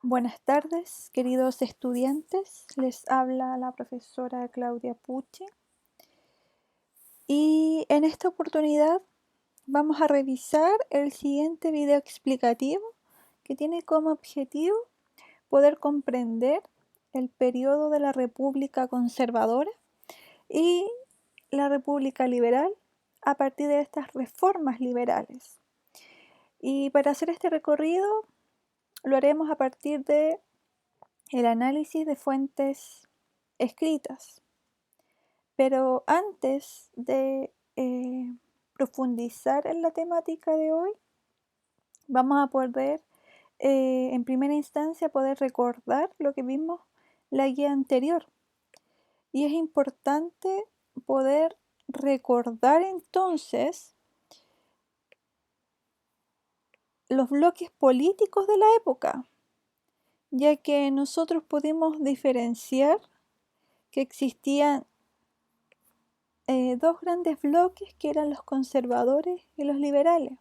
Buenas tardes, queridos estudiantes. Les habla la profesora Claudia Pucci. Y en esta oportunidad vamos a revisar el siguiente video explicativo que tiene como objetivo poder comprender el periodo de la República Conservadora y la República Liberal a partir de estas reformas liberales. Y para hacer este recorrido lo haremos a partir de el análisis de fuentes escritas. Pero antes de profundizar en la temática de hoy, vamos a poder, en primera instancia, poder recordar lo que vimos la guía anterior. Y es importante poder recordar entonces los bloques políticos de la época, ya que nosotros pudimos diferenciar que existían dos grandes bloques que eran los conservadores y los liberales.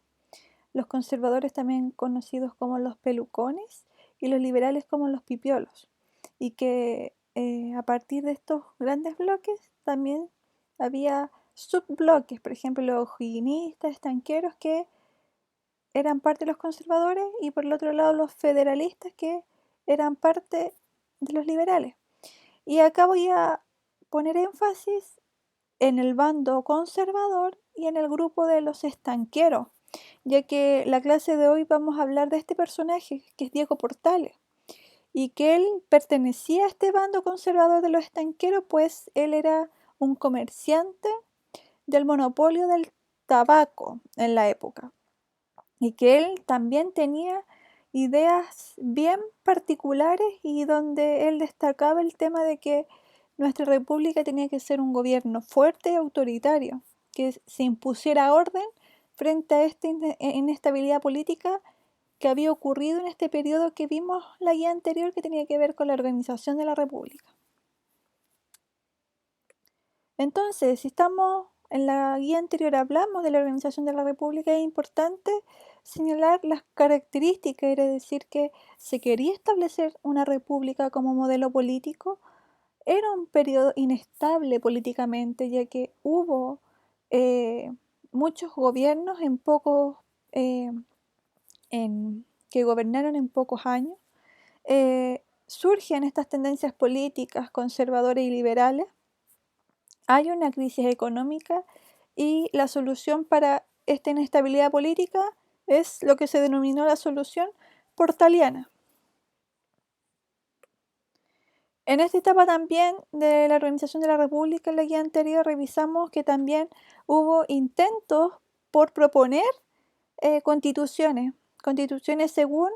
Los conservadores también conocidos como los pelucones y los liberales como los pipiolos. Y que a partir de estos grandes bloques también había subbloques, por ejemplo los higienistas, estanqueros que eran parte de los conservadores y por el otro lado los federalistas que eran parte de los liberales. Y acá voy a poner énfasis en el bando conservador y en el grupo de los estanqueros, ya que la clase de hoy vamos a hablar de este personaje, que es Diego Portales, y que él pertenecía a este bando conservador de los estanqueros, pues él era un comerciante del monopolio del tabaco en la época, y que él también tenía ideas bien particulares y donde él destacaba el tema de que nuestra república tenía que ser un gobierno fuerte y autoritario, que se impusiera orden frente a esta inestabilidad política que había ocurrido en este periodo que vimos la guía anterior, que tenía que ver con la organización de la república. Entonces, si estamos en la guía anterior hablamos de la organización de la república, es importante señalar las características, es decir, que se quería establecer una república como modelo político. Era un periodo inestable políticamente, ya que hubo muchos gobiernos eh, que gobernaron en pocos años. Surgen estas tendencias políticas conservadoras y liberales. Hay una crisis económica y la solución para esta inestabilidad política es lo que se denominó la solución portaliana. En esta etapa también de la organización de la República, en la guía anterior, revisamos que también hubo intentos por proponer constituciones según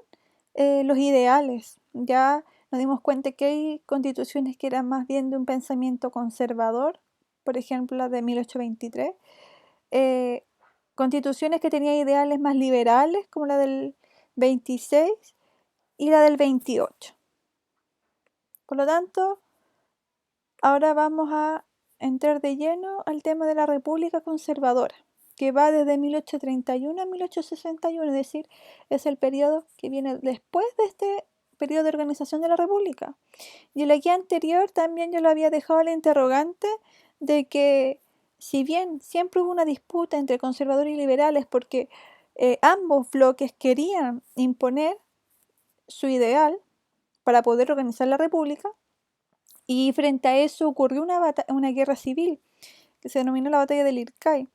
los ideales. Ya nos dimos cuenta que hay constituciones que eran más bien de un pensamiento conservador, por ejemplo la de 1823, constituciones que tenían ideales más liberales, como la del 26 y la del 28. Por lo tanto, ahora vamos a entrar de lleno al tema de la República Conservadora, que va desde 1831 a 1861, es decir, es el periodo que viene después de este periodo de organización de la República. Y en la guía anterior también yo lo había dejado la interrogante de que si bien siempre hubo una disputa entre conservadores y liberales porque ambos bloques querían imponer su ideal para poder organizar la República, y frente a eso ocurrió una guerra civil que se denominó la Batalla del Ircay,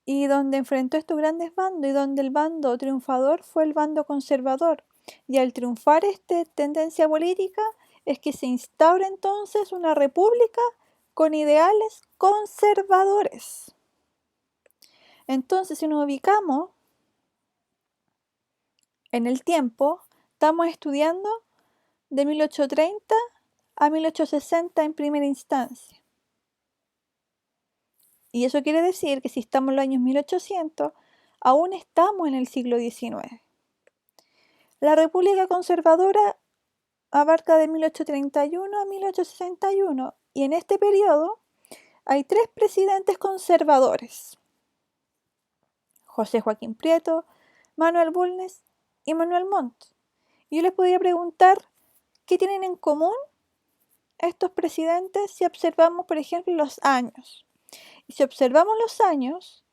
y donde enfrentó estos grandes bandos y donde el bando triunfador fue el bando conservador. Y al triunfar esta tendencia política es que se instaura entonces una república con ideales conservadores. Entonces, si nos ubicamos en el tiempo, estamos estudiando de 1830 a 1860 en primera instancia. Y eso quiere decir que si estamos en los años 1800, aún estamos en el siglo XIX. La República Conservadora abarca de 1831 a 1861 y en este periodo hay tres presidentes conservadores: José Joaquín Prieto, Manuel Bulnes y Manuel Montt. Y yo les podría preguntar, ¿qué tienen en común estos presidentes si observamos, por ejemplo, los años? Y si observamos los años,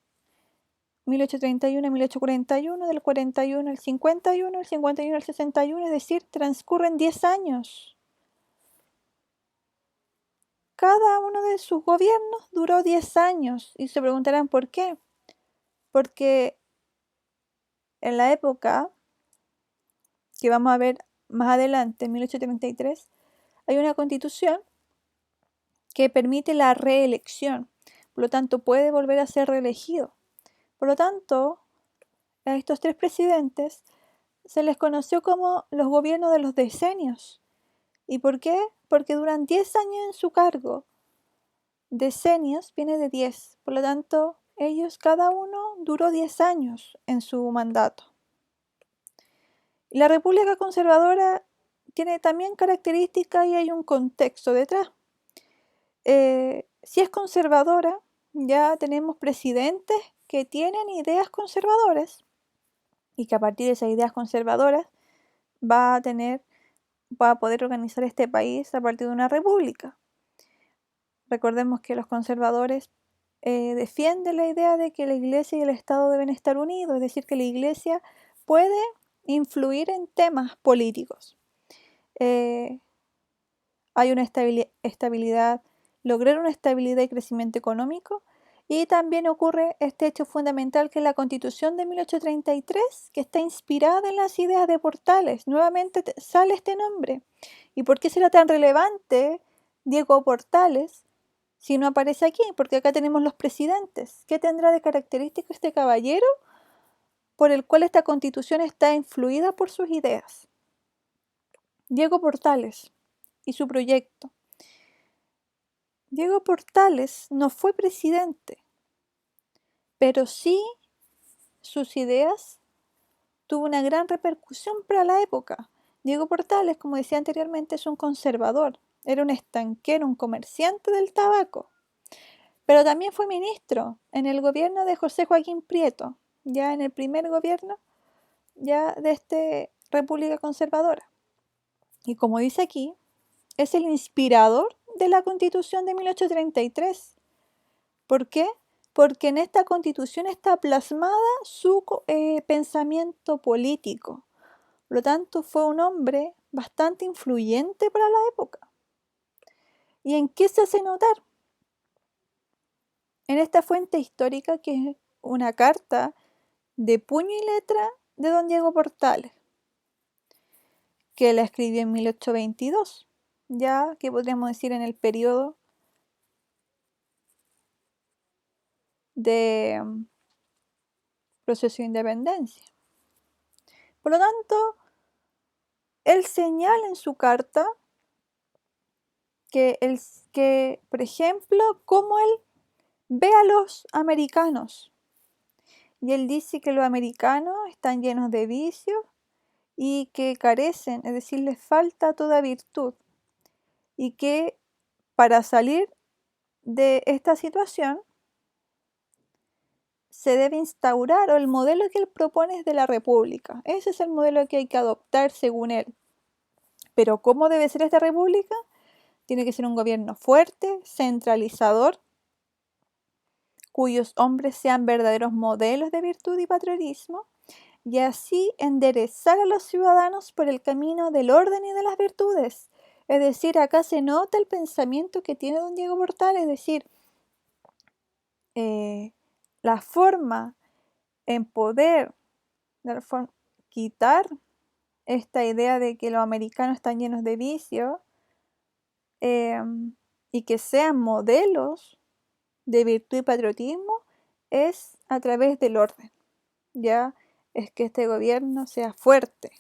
1831 a 1841, del 41 al 51, del 51 al 61, es decir, transcurren 10 años. Cada uno de sus gobiernos duró 10 años y se preguntarán por qué. Porque en la época que vamos a ver más adelante, en 1833, hay una constitución que permite la reelección. Por lo tanto, puede volver a ser reelegido. Por lo tanto, a estos tres presidentes se les conoció como los gobiernos de los decenios. ¿Y por qué? Porque duran 10 años en su cargo. Decenios viene de 10. Por lo tanto, ellos cada uno duró 10 años en su mandato. La República Conservadora tiene también características y hay un contexto detrás. Si es conservadora, ya tenemos presidentes que tienen ideas conservadoras y que a partir de esas ideas conservadoras va a poder organizar este país a partir de una república. Recordemos que los conservadores defienden la idea de que la Iglesia y el Estado deben estar unidos, es decir, que la Iglesia puede influir en temas políticos. Hay una estabilidad, lograr una estabilidad y crecimiento económico, y también ocurre este hecho fundamental que es la Constitución de 1833, que está inspirada en las ideas de Portales. Nuevamente sale este nombre. ¿Y por qué será tan relevante Diego Portales si no aparece aquí? Porque acá tenemos los presidentes. ¿Qué tendrá de característico este caballero por el cual esta Constitución está influida por sus ideas? Diego Portales y su proyecto. Diego Portales no fue presidente, pero sí sus ideas tuvo una gran repercusión para la época. Diego Portales, como decía anteriormente, es un conservador, era un estanquero, un comerciante del tabaco, pero también fue ministro en el gobierno de José Joaquín Prieto, ya en el primer gobierno ya de esta República Conservadora. Y como dice aquí, es el inspirador de la Constitución de 1833. ¿Por qué? Porque en esta Constitución está plasmada su pensamiento político. Por lo tanto, fue un hombre bastante influyente para la época. ¿Y en qué se hace notar? En esta fuente histórica, que es una carta de puño y letra de don Diego Portales, que la escribió en 1822, ya que podríamos decir en el periodo de proceso de independencia. Por lo tanto, él señala en su carta que, por ejemplo, cómo él ve a los americanos. Y él dice que los americanos están llenos de vicios y que carecen, es decir, les falta toda virtud. Y que para salir de esta situación se debe instaurar, o el modelo que él propone es de la república. Ese es el modelo que hay que adoptar según él. Pero ¿cómo debe ser esta república? Tiene que ser un gobierno fuerte, centralizador, cuyos hombres sean verdaderos modelos de virtud y patriotismo, y así enderezar a los ciudadanos por el camino del orden y de las virtudes. Es decir, acá se nota el pensamiento que tiene don Diego Portales, es decir, la forma en poder quitar esta idea de que los americanos están llenos de vicios y que sean modelos de virtud y patriotismo es a través del orden. Ya es que este gobierno sea fuerte,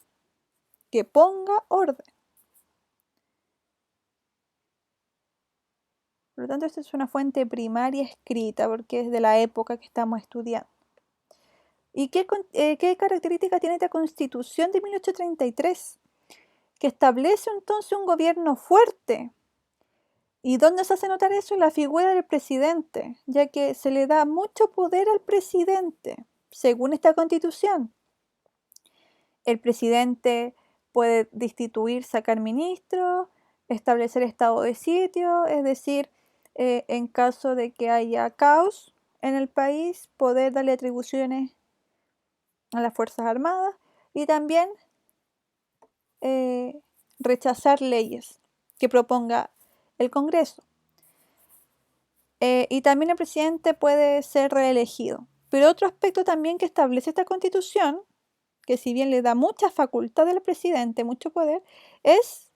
que ponga orden. Por lo tanto, esta es una fuente primaria escrita porque es de la época que estamos estudiando. ¿Y qué características tiene esta Constitución de 1833? Que establece entonces un gobierno fuerte. ¿Y dónde se hace notar eso? En la figura del presidente, ya que se le da mucho poder al presidente, según esta Constitución. El presidente puede destituir, sacar ministros, establecer estado de sitio, es decir, en caso de que haya caos en el país, poder darle atribuciones a las Fuerzas Armadas y también rechazar leyes que proponga el Congreso. Y también el presidente puede ser reelegido. Pero otro aspecto también que establece esta Constitución, que si bien le da mucha facultad al presidente, mucho poder, es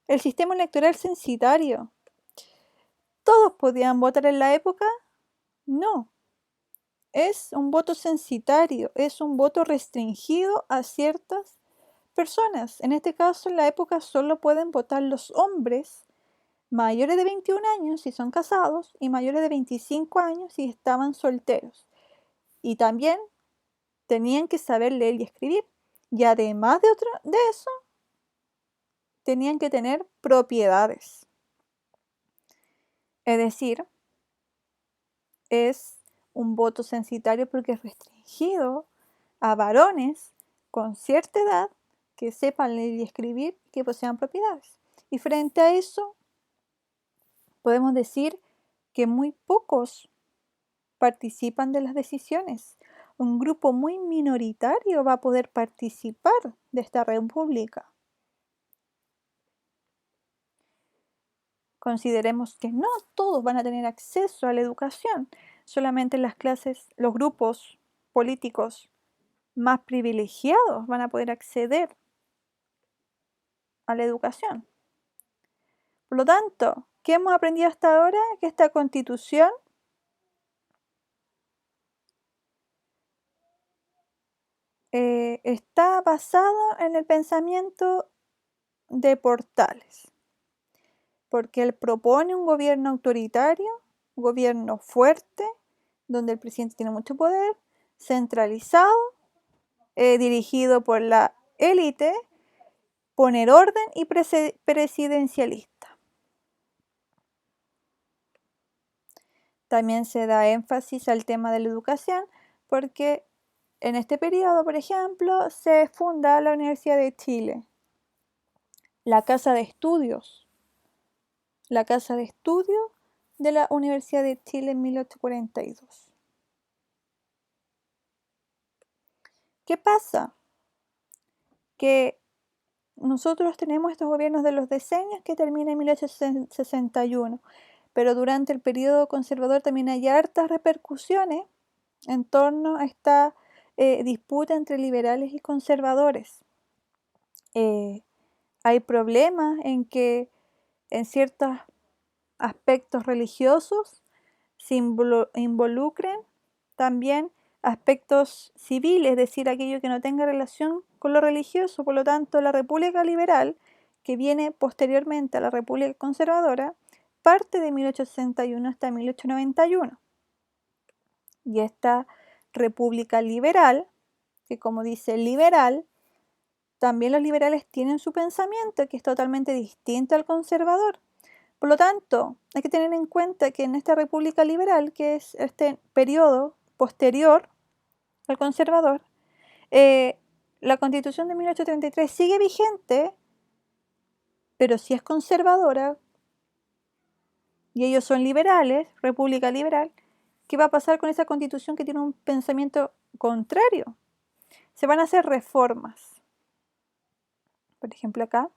el sistema electoral censitario. ¿Todos podían votar en la época? No. Es un voto censitario, es un voto restringido a ciertas personas. En este caso, en la época solo pueden votar los hombres mayores de 21 años si son casados y mayores de 25 años si estaban solteros. Y también tenían que saber leer y escribir. Y además de eso, tenían que tener propiedades. Es decir, es un voto censitario porque es restringido a varones con cierta edad que sepan leer y escribir y que posean propiedades. Y frente a eso, podemos decir que muy pocos participan de las decisiones. Un grupo muy minoritario va a poder participar de esta república. Consideremos que no todos van a tener acceso a la educación, solamente las clases, los grupos políticos más privilegiados van a poder acceder a la educación. Por lo tanto, ¿qué hemos aprendido hasta ahora? Que esta Constitución está basada en el pensamiento de Portales, porque él propone un gobierno autoritario, un gobierno fuerte, donde el presidente tiene mucho poder, centralizado, dirigido por la élite, poner orden y presidencialista. También se da énfasis al tema de la educación, porque en este periodo, por ejemplo, se funda la Universidad de Chile, la Casa de Estudios de la Universidad de Chile en 1842. ¿Qué pasa? Que nosotros tenemos estos gobiernos de los decenios que terminan en 1861, pero durante el periodo conservador también hay hartas repercusiones en torno a esta disputa entre liberales y conservadores. Hay problemas en que en ciertos aspectos religiosos se involucren también aspectos civiles, es decir, aquello que no tenga relación con lo religioso. Por lo tanto, la República Liberal, que viene posteriormente a la República Conservadora, parte de 1861 hasta 1891. Y esta República Liberal, que como dice liberal, también los liberales tienen su pensamiento, que es totalmente distinto al conservador. Por lo tanto, hay que tener en cuenta que en esta República Liberal, que es este periodo posterior al conservador, la Constitución de 1833 sigue vigente, pero si es conservadora y ellos son liberales, República Liberal, ¿qué va a pasar con esa Constitución que tiene un pensamiento contrario? Se van a hacer reformas. Por ejemplo, acá,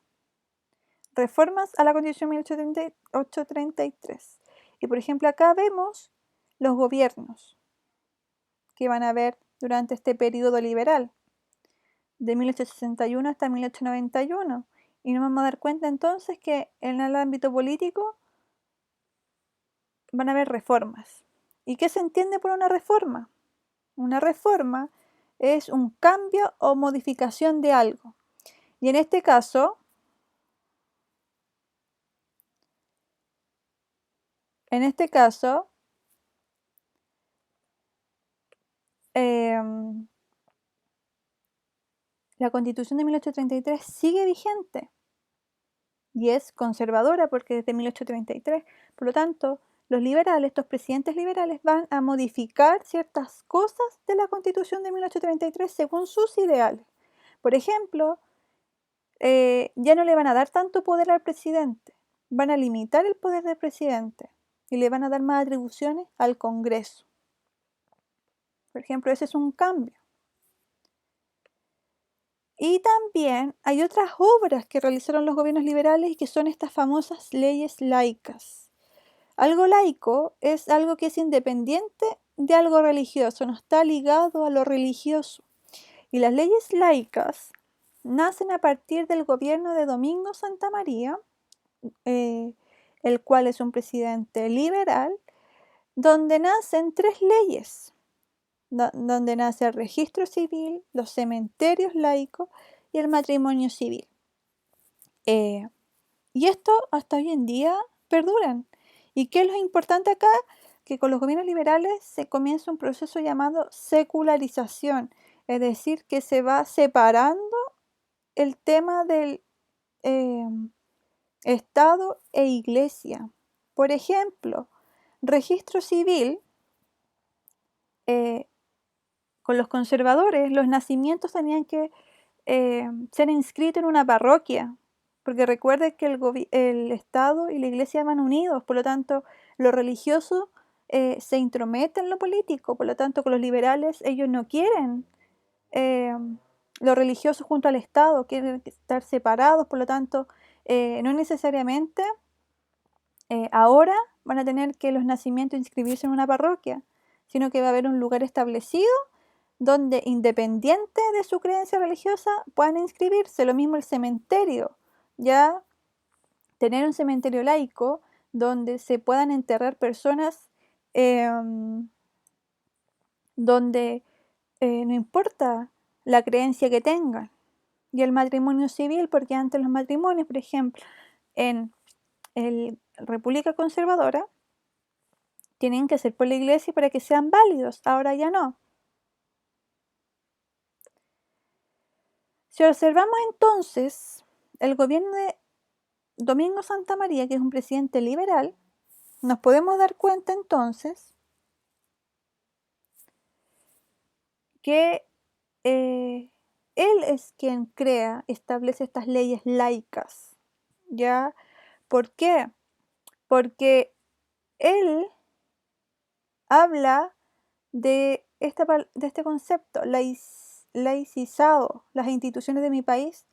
reformas a la Constitución 1833. Y por ejemplo, acá vemos los gobiernos que van a haber durante este periodo liberal, de 1861 hasta 1891. Y nos vamos a dar cuenta entonces que en el ámbito político van a haber reformas. ¿Y qué se entiende por una reforma? Una reforma es un cambio o modificación de algo. Y en este caso, la Constitución de 1833 sigue vigente y es conservadora porque es de 1833. Por lo tanto, los liberales, estos presidentes liberales, van a modificar ciertas cosas de la Constitución de 1833 según sus ideales. Por ejemplo, ya no le van a dar tanto poder al presidente, van a limitar el poder del presidente y le van a dar más atribuciones al Congreso. Por ejemplo, ese es un cambio. Y también hay otras obras que realizaron los gobiernos liberales y que son estas famosas leyes laicas. Algo laico es algo que es independiente de algo religioso, no está ligado a lo religioso. Y las leyes laicas nacen a partir del gobierno de Domingo Santa María, el cual es un presidente liberal, donde nacen 3 leyes, donde nace el registro civil, los cementerios laicos y el matrimonio civil. Y esto hasta hoy en día perduran. ¿Y qué es lo importante acá? Que con los gobiernos liberales se comienza un proceso llamado secularización, es decir, que se va separando el tema del Estado e Iglesia. Por ejemplo, registro civil, con los conservadores, los nacimientos tenían que ser inscritos en una parroquia, porque recuerde que el Estado y la Iglesia van unidos, por lo tanto, lo religioso se intromete en lo político, por lo tanto, con los liberales ellos no quieren lo religioso junto al Estado, quieren estar separados, por lo tanto, no necesariamente ahora van a tener que los nacimientos inscribirse en una parroquia, sino que va a haber un lugar establecido donde, independiente de su creencia religiosa, puedan inscribirse. Lo mismo el cementerio, ya tener un cementerio laico donde se puedan enterrar personas donde no importa la creencia que tengan. Y el matrimonio civil, porque antes los matrimonios, por ejemplo, en la República Conservadora, tienen que ser por la iglesia para que sean válidos, ahora ya no. Si observamos entonces el gobierno de Domingo Santa María, que es un presidente liberal, nos podemos dar cuenta entonces que él es quien crea, establece estas leyes laicas. ¿Ya? ¿Por qué? Porque él habla de este concepto, laicizado, las instituciones de mi país.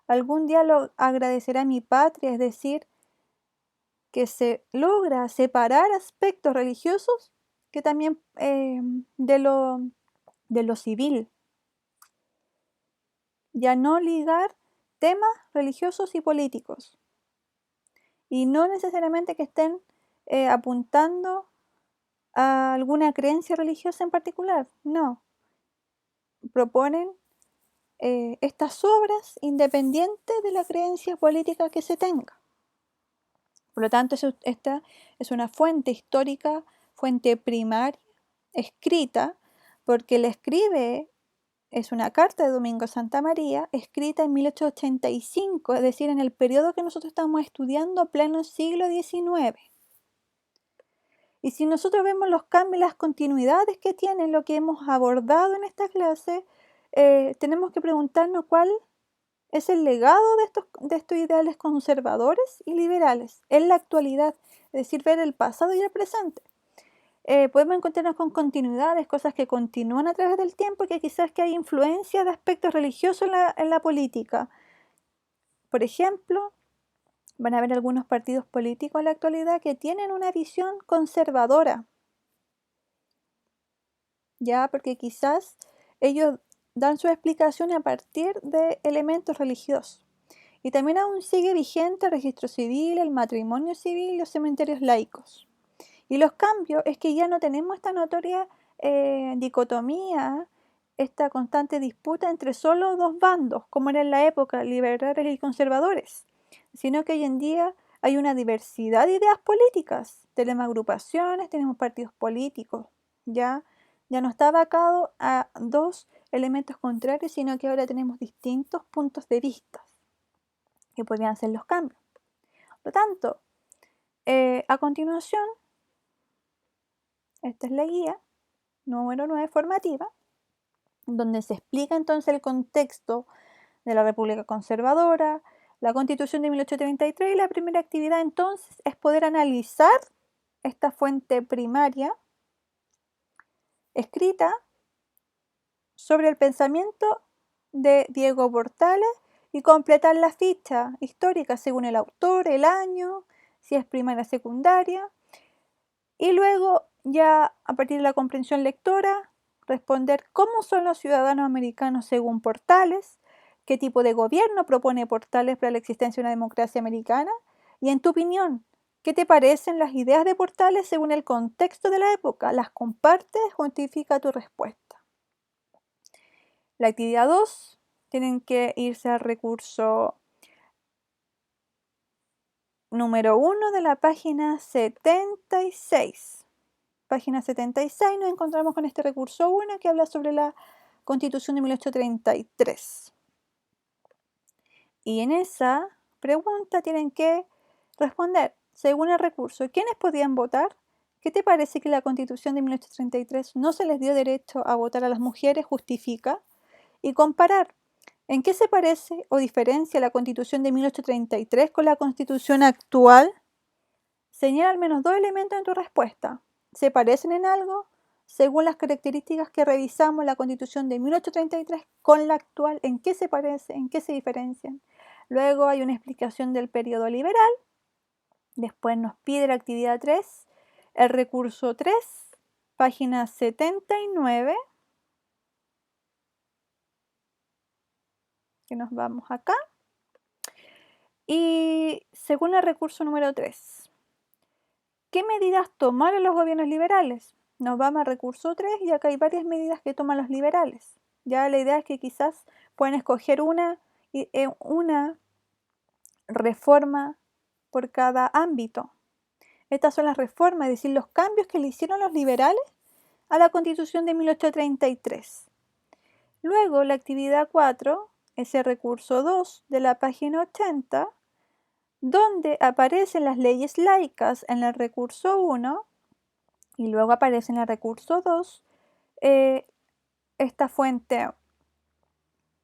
Algún día lo agradecerá mi patria, es decir, que se logra separar aspectos religiosos que también de lo civil. Ya no ligar temas religiosos y políticos. Y no necesariamente que estén apuntando a alguna creencia religiosa en particular, no. Proponen estas obras independientes de la creencia política que se tenga. Por lo tanto, esta es una fuente histórica, fuente primaria, escrita, porque la escribe, es una carta de Domingo Santa María, escrita en 1885, es decir, en el periodo que nosotros estamos estudiando, pleno siglo XIX. Y si nosotros vemos los cambios y las continuidades que tiene lo que hemos abordado en esta clase, tenemos que preguntarnos cuál es el legado de estos ideales conservadores y liberales en la actualidad, es decir, ver el pasado y el presente. Podemos encontrarnos con continuidades, cosas que continúan a través del tiempo y que quizás que hay influencia de aspectos religiosos en la política. Por ejemplo, van a haber algunos partidos políticos en la actualidad que tienen una visión conservadora, ya, porque quizás ellos dan su explicación a partir de elementos religiosos. Y también aún sigue vigente el registro civil, el matrimonio civil y los cementerios laicos. Y los cambios es que ya no tenemos esta notoria dicotomía, esta constante disputa entre solo dos bandos, como era en la época, liberales y conservadores, sino que hoy en día hay una diversidad de ideas políticas. Tenemos agrupaciones, tenemos partidos políticos, ya no está vacado a dos elementos contrarios, sino que ahora tenemos distintos puntos de vista que podrían ser los cambios. Por lo tanto, a continuación, esta es la guía número 9 formativa, donde se explica entonces el contexto de la República Conservadora, la Constitución de 1833, y la primera actividad entonces es poder analizar esta fuente primaria escrita sobre el pensamiento de Diego Portales y completar la ficha histórica según el autor, el año, si es primaria o secundaria, y luego ya a partir de la comprensión lectora responder cómo son los ciudadanos americanos según Portales, qué tipo de gobierno propone Portales para la existencia de una democracia americana, y en tu opinión, ¿qué te parecen las ideas de Portales según el contexto de la época? ¿Las compartes? Justifica tu respuesta. La actividad 2, tienen que irse al recurso número 1 de la página 76. Página 76 nos encontramos con este recurso 1 que habla sobre la Constitución de 1833. Y en esa pregunta tienen que responder, según el recurso, ¿quiénes podían votar? ¿Qué te parece que la Constitución de 1833 no se les dio derecho a votar a las mujeres? Justifica. Y comparar en qué se parece o diferencia la Constitución de 1833 con la Constitución actual. Señala al menos 2 elementos en tu respuesta. ¿Se parecen en algo? Según las características que revisamos, la Constitución de 1833 con la actual, ¿en qué se parece? ¿En qué se diferencian? Luego hay una explicación del periodo liberal. Después nos pide la actividad 3, el recurso 3, página 79. Que nos vamos acá. Y según el recurso número 3, ¿qué medidas tomaron los gobiernos liberales? Nos vamos al recurso 3 y acá hay varias medidas que toman los liberales. Ya la idea es que quizás pueden escoger una reforma por cada ámbito. Estas son las reformas, es decir, los cambios que le hicieron los liberales a la Constitución de 1833. Luego, la actividad 4, ese recurso 2 de la página 80, donde aparecen las leyes laicas en el recurso 1 y luego aparece en el recurso 2 esta fuente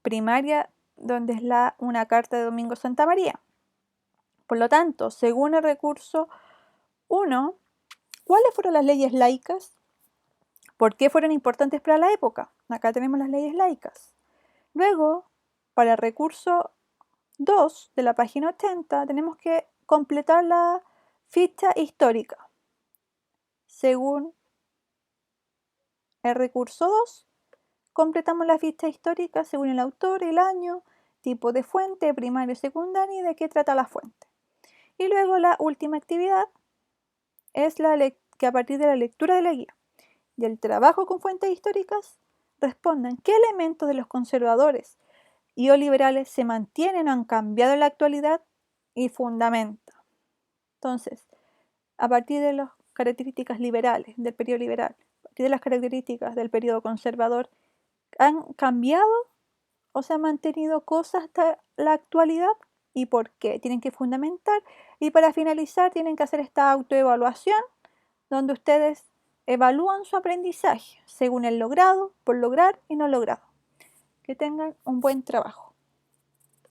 primaria donde es una carta de Domingo Santa María. Por lo tanto, según el recurso 1, ¿cuáles fueron las leyes laicas? ¿Por qué fueron importantes para la época? Acá tenemos las leyes laicas. Luego, para el recurso 2 de la página 80, tenemos que completar la ficha histórica. Según el recurso 2, completamos la ficha histórica según el autor, el año, tipo de fuente, primario, secundario y de qué trata la fuente. Y luego la última actividad es que a partir de la lectura de la guía y el trabajo con fuentes históricas respondan qué elementos de los conservadores y o liberales se mantienen o han cambiado en la actualidad y fundamenta. Entonces, a partir de las características liberales, del periodo liberal, a partir de las características del periodo conservador, ¿han cambiado o se han mantenido cosas hasta la actualidad? ¿Y por qué? Tienen que fundamentar. Y para finalizar, tienen que hacer esta autoevaluación, donde ustedes evalúan su aprendizaje según el logrado, por lograr y no logrado. Que tengan un buen trabajo.